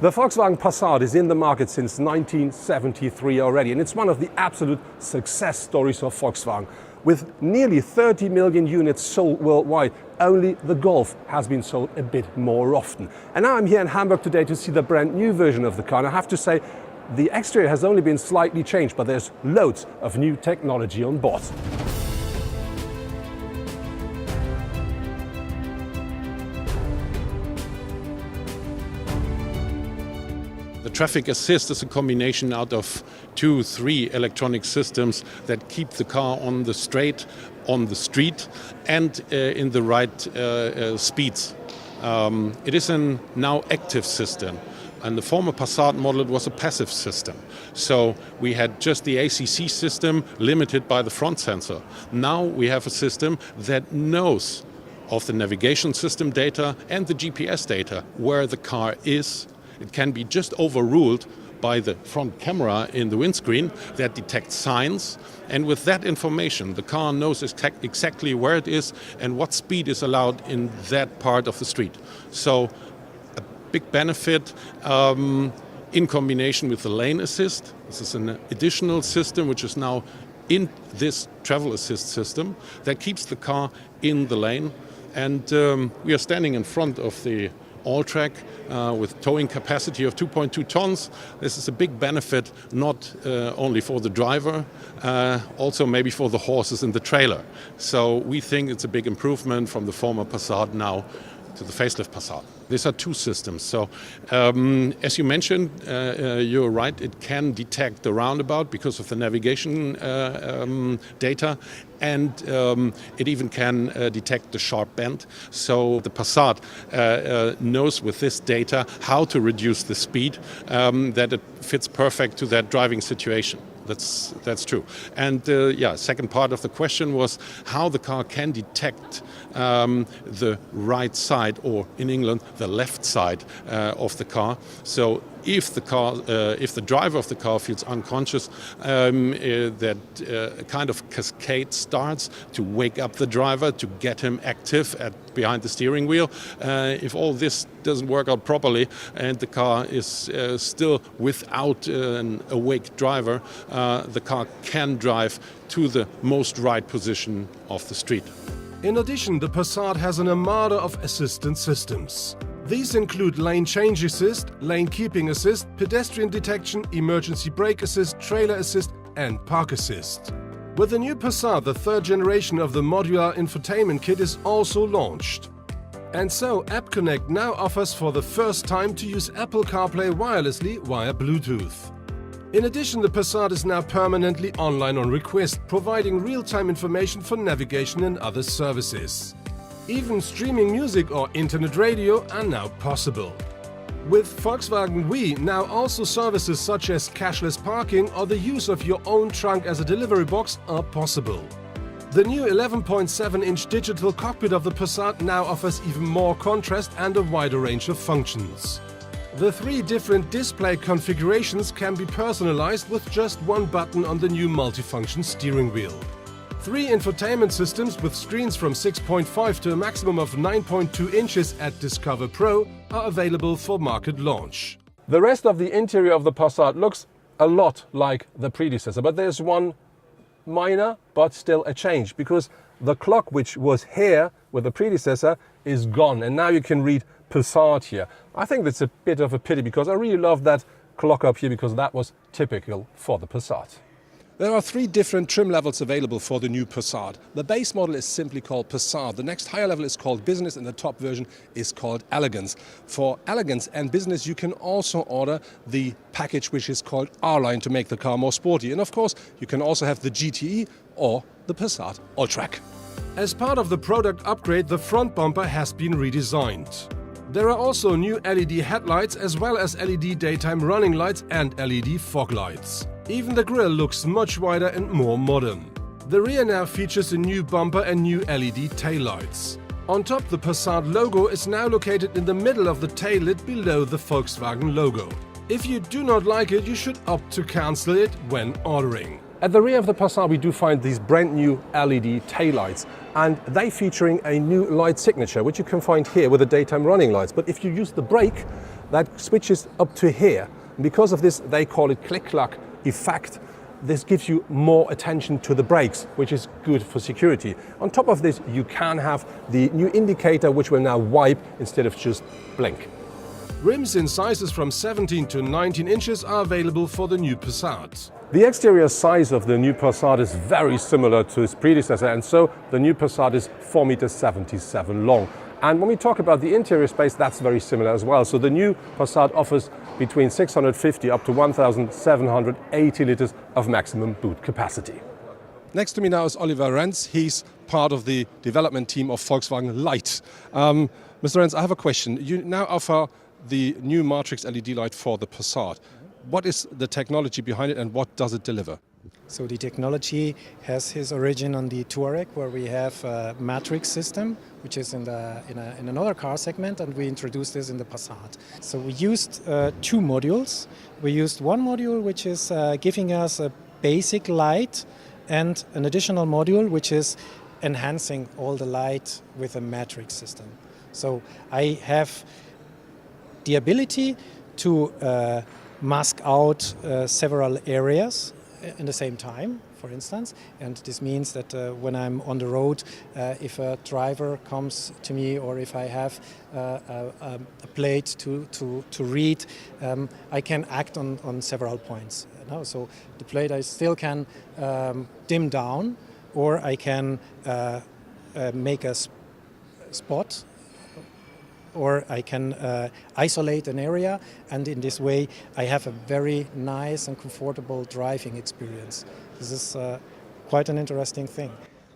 The Volkswagen Passat is in the market since 1973 already, and it's one of the absolute success stories of Volkswagen. With nearly 30 million units sold worldwide, only the Golf has been sold a bit more often. And now I'm here in Hamburg today to see the brand new version of the car. And I have to say, the exterior has only been slightly changed, but there's loads of new technology on board. The traffic assist is a combination out of 2-3 electronic systems that keep the car on the straight, on the street, and in the right speeds. It is a now active system. And the former Passat model, it was a passive system. So we had just the ACC system limited by the front sensor. Now we have a system that knows of the navigation system data and the GPS data, where the car is. It can be just overruled by the front camera in the windscreen that detects signs. And with that information, the car knows exactly where it is and what speed is allowed in that part of the street. So a big benefit in combination with the lane assist. This is an additional system which is now in this travel assist system that keeps the car in the lane. And we are standing in front of the all-track with towing capacity of 2.2 tons. This is a big benefit, not only for the driver, also maybe for the horses in the trailer. So we think it's a big improvement from the former Passat now to the facelift Passat. These are two systems. So as you mentioned, you're right, it can detect the roundabout because of the navigation data, and it even can detect the sharp bend. So the Passat knows with this data how to reduce the speed, that it fits perfect to that driving situation. That's true. And second part of the question was how the car can detect the right side, or in England, the left side of the car. So if the driver of the car feels unconscious, that a kind of cascade starts to wake up the driver, to get him active behind the steering wheel. If all this doesn't work out properly and the car is still without an awake driver, the car can drive to the most right position of the street. In addition, the Passat has an armada of assistance systems. These include lane change assist, lane keeping assist, pedestrian detection, emergency brake assist, trailer assist and park assist. With the new Passat, the third generation of the modular infotainment kit is also launched. And so App Connect now offers for the first time to use Apple CarPlay wirelessly via Bluetooth. In addition, the Passat is now permanently online on request, providing real-time information for navigation and other services. Even streaming music or internet radio are now possible. With Volkswagen We, now also services such as cashless parking or the use of your own trunk as a delivery box are possible. The new 11.7-inch digital cockpit of the Passat now offers even more contrast and a wider range of functions. The 3 different display configurations can be personalized with just one button on the new multifunction steering wheel. 3 infotainment systems with screens from 6.5 to a maximum of 9.2 inches at Discover Pro are available for market launch. The rest of the interior of the Passat looks a lot like the predecessor, but there's one minor but still a change, because the clock which was here with the predecessor is gone, and now you can read Passat here. I think that's a bit of a pity, because I really love that clock up here, because that was typical for the Passat. There are 3 different trim levels available for the new Passat. The base model is simply called Passat. The next higher level is called Business, and the top version is called Elegance. For Elegance and Business, you can also order the package which is called R-Line to make the car more sporty. And of course, you can also have the GTE or the Passat All-Track. As part of the product upgrade, the front bumper has been redesigned. There are also new LED headlights as well as LED daytime running lights and LED fog lights. Even the grille looks much wider and more modern. The rear now features a new bumper and new LED taillights. On top, the Passat logo is now located in the middle of the tail lid below the Volkswagen logo. If you do not like it, you should opt to cancel it when ordering. At the rear of the Passat we do find these brand new LED taillights, and they featuring a new light signature which you can find here with the daytime running lights. But if you use the brake, that switches up to here. And because of this, they call it click-clack effect. This gives you more attention to the brakes, which is good for security. On top of this, you can have the new indicator, which will now wipe instead of just blink. Rims in sizes from 17 to 19 inches are available for the new Passat. The exterior size of the new Passat is very similar to its predecessor, and so the new Passat is 4.77 meters long. And when we talk about the interior space, that's very similar as well. So the new Passat offers between 650 up to 1,780 litres of maximum boot capacity. Next to me now is Oliver Renz. He's part of the development team of Volkswagen Light. Mr. Renz, I have a question. You now offer the new Matrix LED light for the Passat. What is the technology behind it and what does it deliver? So the technology has its origin on the Touareg, where we have a matrix system, which is in another car segment, and we introduced this in the Passat. So we used two modules. We used one module which is giving us a basic light, and an additional module which is enhancing all the light with a matrix system. So I have the ability to mask out several areas in the same time, for instance, and this means that when I'm on the road, if a driver comes to me or if I have a plate to read, I can act on several points. So the plate I still can dim down, or I can make a spot, or I can isolate an area, and in this way I have a very nice and comfortable driving experience. This is quite an interesting thing.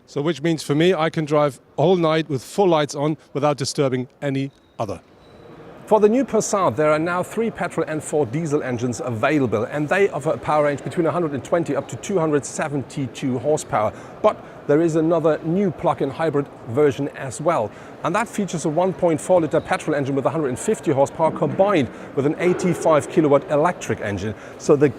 So which means for me, I can drive all night with full lights on without disturbing any other. For the new Passat, there are now 3 petrol and 4 diesel engines available, and they offer a power range between 120 up to 272 horsepower. But there is another new plug-in hybrid version as well, and that features a 1.4-litre petrol engine with 150 horsepower combined with an 85 kilowatt electric engine. So the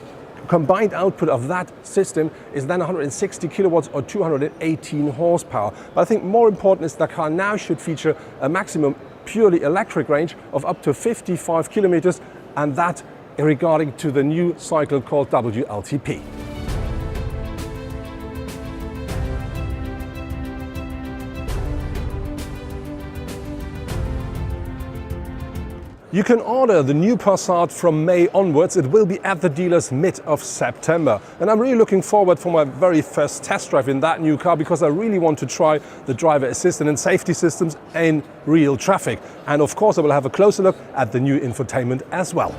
combined output of that system is then 160 kilowatts or 218 horsepower. But I think more important is the car now should feature a maximum purely electric range of up to 55 kilometers, and that regarding to the new cycle called WLTP. You can order the new Passat from May onwards. It will be at the dealers mid of September. And I'm really looking forward for my very first test drive in that new car, because I really want to try the driver assistant and safety systems in real traffic. And of course, I will have a closer look at the new infotainment as well.